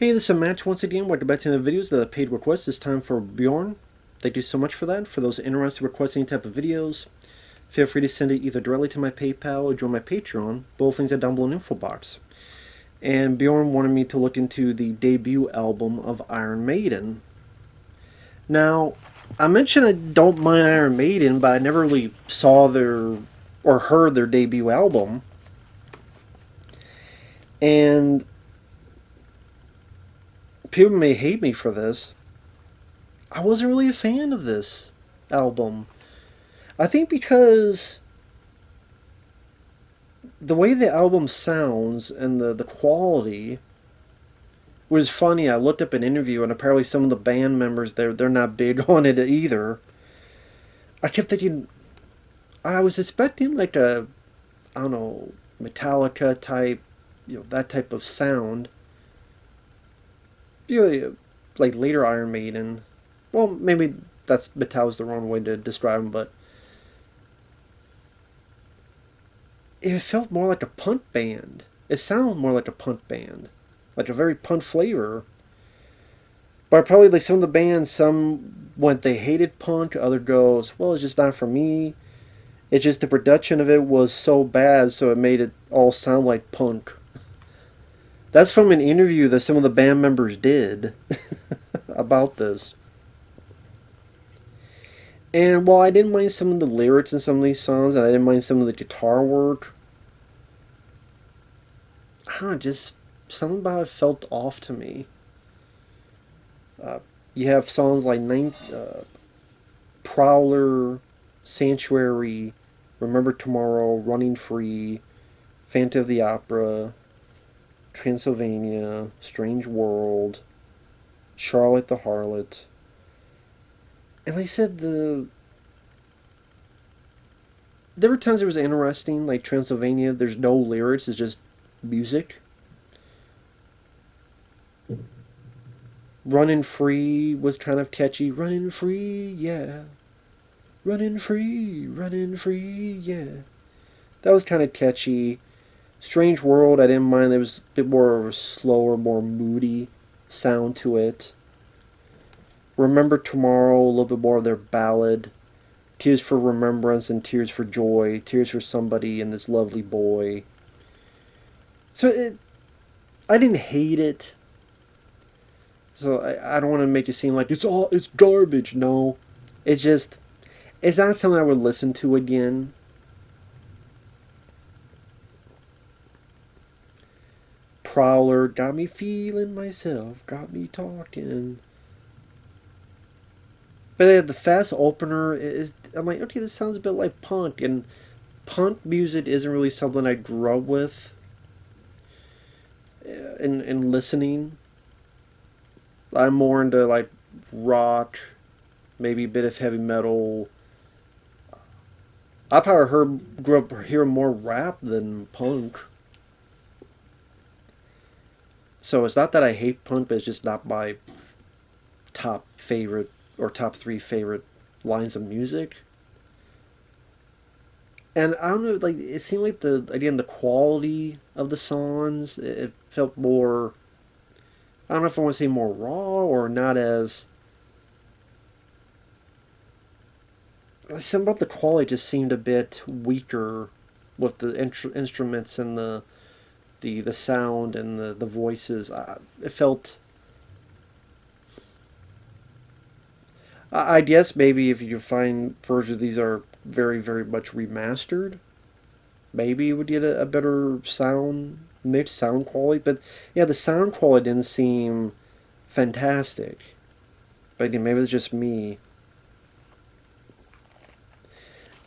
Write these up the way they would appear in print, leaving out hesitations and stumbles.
Hey, this is Matt once again. Welcome back to the videos, the paid request. This time for Bjorn. Thank you so much for that. For those interested in requesting any type of videos, feel free to send it either directly to my PayPal or join my Patreon. Both things are down below in the info box. And Bjorn wanted me to look into the debut album of Iron Maiden. Now, I mentioned I don't mind Iron Maiden, but I never really saw their or heard their debut album. And people may hate me for this. I wasn't really a fan of this album. I think because the way the album sounds and the quality was funny. I looked up an interview and apparently some of the band members they're not big on it either. I kept thinking I was expecting like a I don't know Metallica type, that type of sound. Like later Iron Maiden. Well, maybe that's Metal's the wrong way to describe them, but it felt more like a punk band. It sounded more like a punk band, like a very punk flavor. But probably like some of the bands, some went they hated punk, other goes, well, it's just not for me. It's just the production of it was so bad, so it made it all sound like punk. That's from an interview that some of the band members did about this. And while I didn't mind some of the lyrics in some of these songs, and I didn't mind some of the guitar work, I don't know, just something about it felt off to me. You have songs like Prowler, Sanctuary, Remember Tomorrow, Running Free, Phantom of the Opera, Transylvania, Strange World, Charlotte the Harlot. And like I said, there were times it was interesting, like Transylvania, there's no lyrics, it's just music. Running Free was kind of catchy. Running free, yeah. Running free, yeah. That was kind of catchy. Strange World, I didn't mind. There was a bit more of a slower, more moody sound to it. Remember Tomorrow, a little bit more of their ballad. Tears for Remembrance and Tears for Joy. Tears for Somebody and This Lovely Boy. I didn't hate it. So I don't want to make it seem like it's garbage. No, it's not something I would listen to again. Prowler got me feeling myself, got me talking. But the fast opener is I'm like, okay, this sounds a bit like punk, and punk music isn't really something I grew up with in listening. I'm more into like rock, maybe a bit of heavy metal. I probably grew up hearing more rap than punk. So it's not that I hate punk, but it's just not my top favorite or top three favorite lines of music. And I don't know, like it seemed like the quality of the songs, it felt more. I don't know if I want to say more raw or not as. Something about the quality just seemed a bit weaker with the instruments and the sound and the voices. It felt. I guess maybe if you find versions of these are very, very much remastered, maybe you would get a better sound, mixed sound quality. But yeah, the sound quality didn't seem fantastic. But again, maybe it's just me.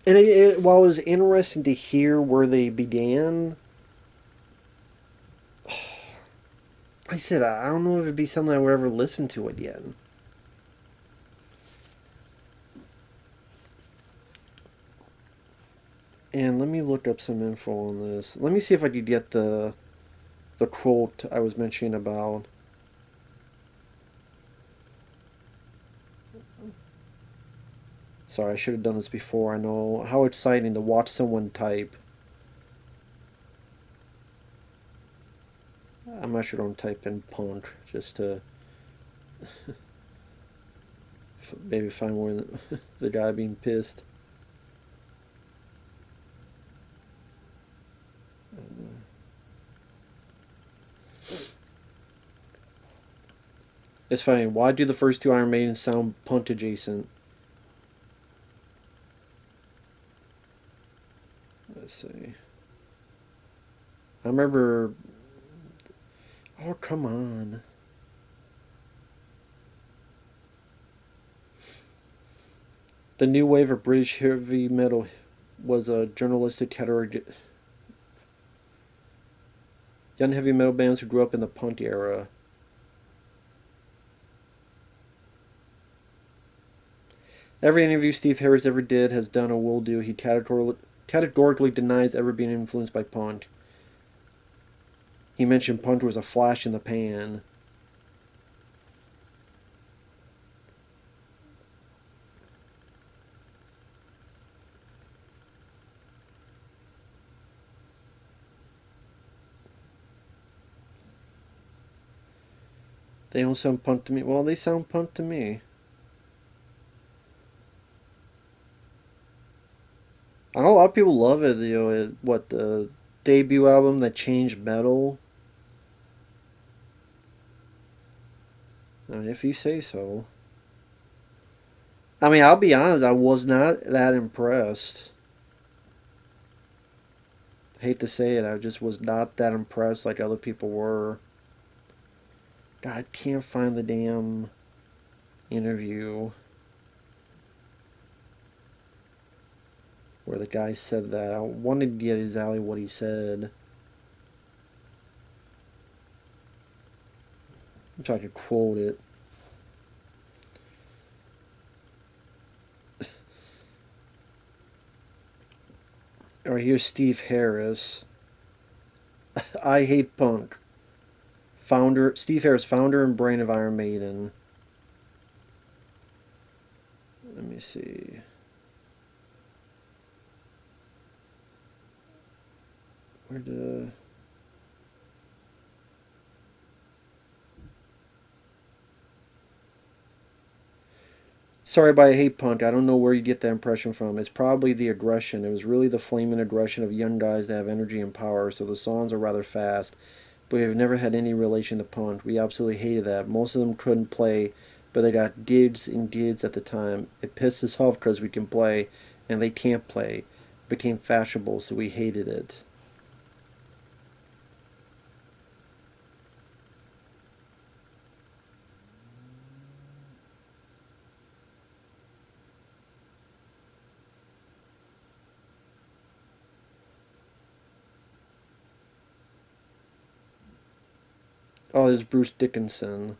And while it was interesting to hear where they began, like I said, I don't know if it'd be something I would ever listen to again. And let me look up some info on this. Let me see if I could get the quote I was mentioning about. Sorry, I should have done this before. I know how exciting to watch someone type. I'm not sure don't type in punk just to maybe find more than the guy being pissed. It's funny. Why do the first two Iron Maidens sound punk adjacent? Let's see. I remember. Oh, come on. The new wave of British heavy metal was a journalistic category. Young heavy metal bands who grew up in the punk era. Every interview Steve Harris ever did, has done, or will do, he categorically denies ever being influenced by punk. He mentioned punk was a flash in the pan. They don't sound punk to me. Well, they sound punk to me. I know a lot of people love it. You know, what the debut album that changed metal. I mean, if you say so. I mean, I'll be honest. I was not that impressed. I hate to say it. I just was not that impressed like other people were. God, I can't find the damn interview where the guy said that. I wanted to get exactly what he said. I'm trying to quote it. Alright, here's Steve Harris. I hate punk. Steve Harris, founder and brain of Iron Maiden. Let me see. Where the... Sorry, but I hate punk. I don't know where you get that impression from. It's probably the aggression. It was really the flaming aggression of young guys that have energy and power, so the songs are rather fast. But we've never had any relation to punk. We absolutely hated that. Most of them couldn't play, but they got gigs and gigs at the time. It pissed us off because we can play, and they can't play. It became fashionable, so we hated it. Oh, there's Bruce Dickinson.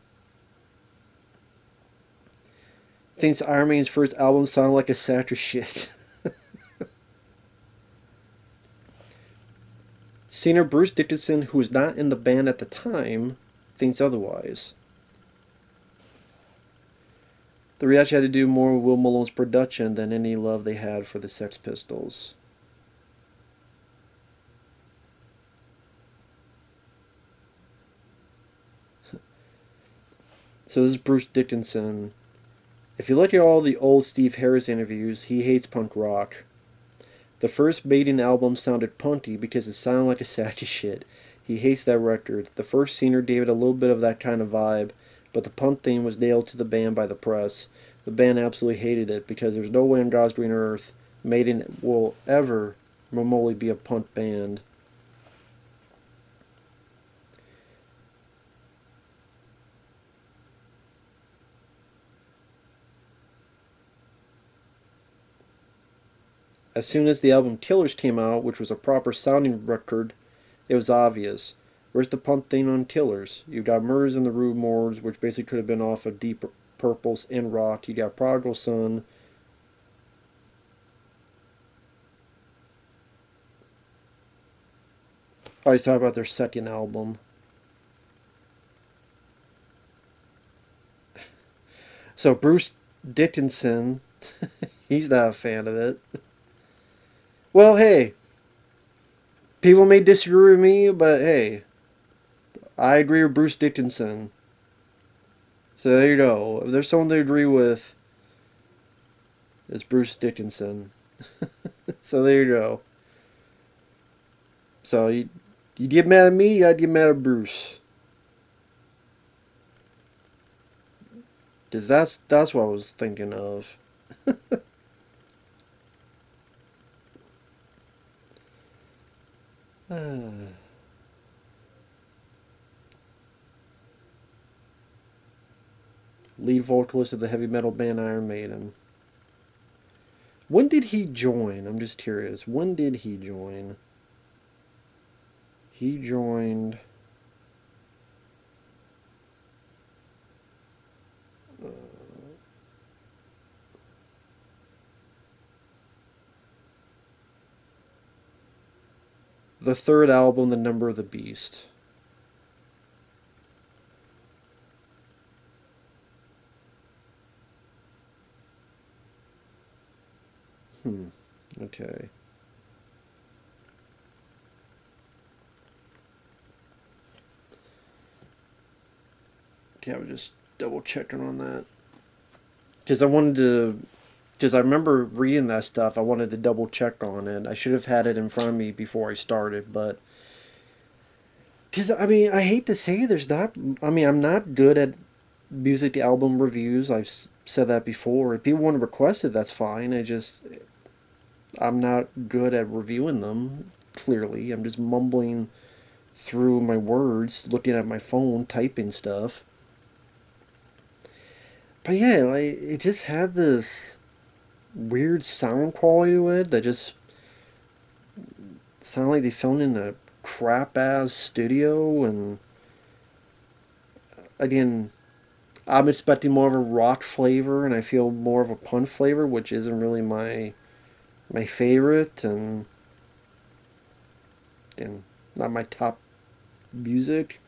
Thinks Iron Maiden's first album sounded like a sack of shit. Singer Bruce Dickinson, who was not in the band at the time, thinks otherwise. The reaction had to do more with Will Malone's production than any love they had for the Sex Pistols. So this is Bruce Dickinson. If you look at all the old Steve Harris interviews, he hates punk rock. The first Maiden album sounded punky because it sounded like a sack of shit. He hates that record. The first singer gave it a little bit of that kind of vibe, but the punk theme was nailed to the band by the press. The band absolutely hated it because there's no way on God's green earth Maiden will ever remotely be a punk band. As soon as the album Killers came out, which was a proper sounding record, it was obvious. Where's the punk thing on Killers? You got Murders in the Rue Morgue, which basically could have been off of Deep Purple's In Rock. You got Prodigal Son. Oh, he's talking about their second album. So Bruce Dickinson, he's not a fan of it. Well, hey, people may disagree with me, but hey, I agree with Bruce Dickinson. So there you go. If there's someone to agree with, it's Bruce Dickinson. So there you go. So you get mad at me, you gotta get mad at Bruce. Cause that's what I was thinking of. Lead vocalist of the heavy metal band Iron Maiden. When did he join? I'm just curious. When did he join? He joined. The third album, The Number of the Beast. Okay. Okay, I was just double checking on that. Because I wanted to. Because I remember reading that stuff, I wanted to double check on it. I should have had it in front of me before I started, but. Because, I mean, I hate to say there's not. I mean, I'm not good at music album reviews. I've said that before. If people want to request it, that's fine. I'm not good at reviewing them, clearly. I'm just mumbling through my words, looking at my phone, typing stuff. But yeah, like, it just had this weird sound quality to it that just sounded like they filmed in a crap ass studio. And again, I'm expecting more of a rock flavor, and I feel more of a punk flavor, which isn't really my favorite, and not my top music.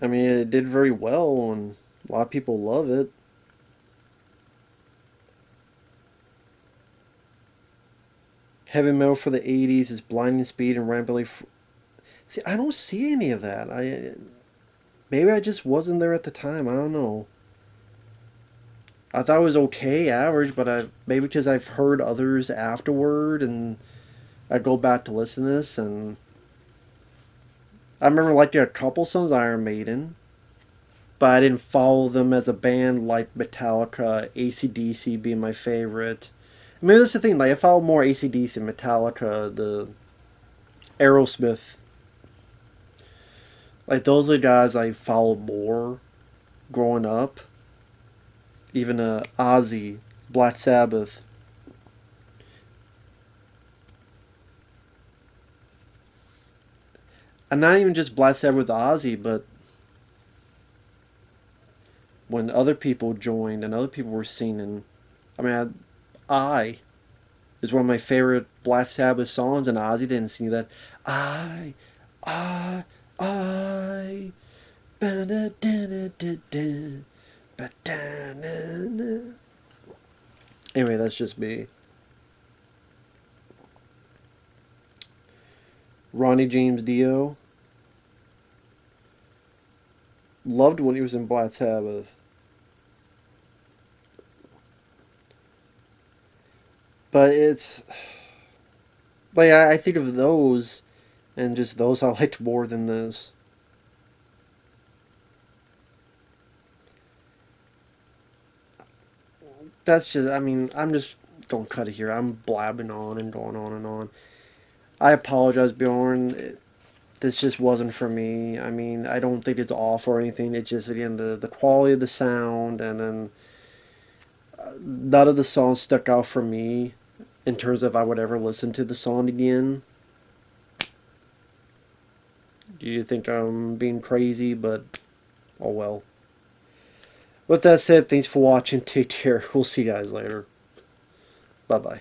I mean, it did very well, and a lot of people love it. Heavy metal for the '80s is blinding speed and rampantly. See, I don't see any of that. Maybe I just wasn't there at the time. I don't know. I thought it was okay, average, but I maybe because I've heard others afterward, and I go back to listen to this, and I remember liking a couple songs of Iron Maiden, but I didn't follow them as a band like Metallica, AC/DC being my favorite. I mean, that's the thing. Like, I follow more AC/DC, Metallica, the Aerosmith. Like, those are the guys I followed more growing up. Even Ozzy, Black Sabbath. And not even just Black Sabbath with Ozzy, but when other people joined and other people were singing. I mean, I is one of my favorite Black Sabbath songs, and Ozzy didn't sing that. I, I, I. Ba-da-da-da-da-da, ba-da-da-da. Anyway, that's just me. Ronnie James Dio. Loved when he was in Black Sabbath. But it's. Like, I think of those, and just those I liked more than this. That's just. I mean, I'm just. Don't cut it here. I'm blabbing on and going on and on. I apologize, Bjorn. This just wasn't for me. I mean, I don't think it's off or anything. It's just, again, the quality of the sound, and then none of the songs stuck out for me in terms of I would ever listen to the song again. Do you think I'm being crazy? But oh well. With that said, thanks for watching. Take care. We'll see you guys later. Bye bye.